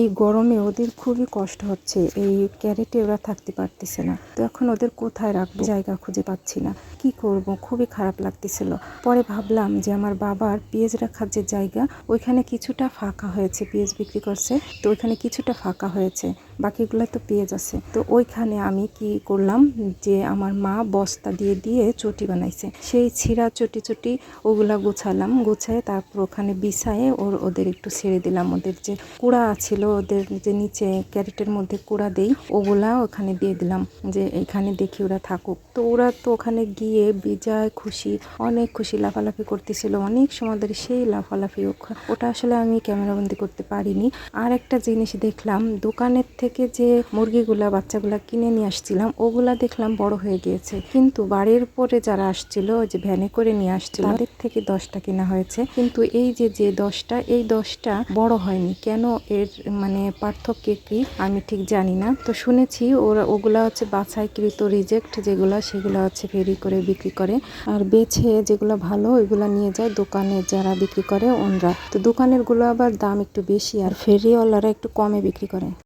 এই গরমে ওদের খুবই কষ্ট হচ্ছে, এই ক্যারেটে ওরা থাকতে পারতেছে না। তো এখন ওদের কোথায় রাখবো, জায়গা খুঁজে পাচ্ছি না, কি করব, খুবই খারাপ লাগতেছিল। পরে ভাবলাম যে আমার বাবার পেঁয়াজ রাখার যে জায়গা, ওইখানে কিছুটা ফাঁকা হয়েছে, পেঁয়াজ বিক্রি করছে, তো ওইখানে কিছুটা ফাঁকা হয়েছে, বাকিগুলো তো পেঁয়াজ আছে। তো ওইখানে আমি কি করলাম, যে আমার মা বস্তা দিয়ে দিয়ে চটি বানাইছে, সেই ছিঁড়া চটি চটি ওগুলা গুছালাম, গুছায় তারপর ওখানে বিছায়ে ওদের একটু ছেড়ে দিলাম। ওদের যে কুড়া ছিল, ওদের যে নিচে ক্যারেটের মধ্যে কুড়া দেই, ওগুলা ওখানে দিয়ে দিলাম, যে এখানে দেখি ওরা থাকুক। তো ওরা তো ওখানে গিয়ে বিজয় খুশি, অনেক খুশি, লাফালাফি করতেছিল অনেক সময় ধরে, সেই লাফালাফি। ওটা আসলে আমি ক্যামেরাবন্দি করতে পারিনি। আর একটা জিনিস দেখলাম, দোকানের থেকে যে মুরগিগুলা বাচ্চাগুলা কিনে নিয়ে আসছিলাম, ওগুলা দেখলাম বড় হয়ে গিয়েছে, কিন্তু বাড়ির পরে যারা আসছিল, যে ভ্যানে করে নিয়ে আসছিল, তাদের থেকে 10টা কেনা হয়েছে, কিন্তু এই যে 10টা, এই 10টা বড় হয়নি কেন, এর মানে পার্থক্য কি আমি ঠিক জানি না। তো শুনেছি ওগুলা হচ্ছে বাছাইকৃত রিজেক্ট যেগুলা, সেগুলো হচ্ছে ফেরি করে বিক্রি করে, আর বেছে যেগুলো ভালো ওইগুলা নিয়ে যায় দোকানে যারা বিক্রি করে ওনরা। তো দোকানের গুলো আবার দাম একটু বেশি, আর ফেরিওয়ালারা একটু কমে বিক্রি করে।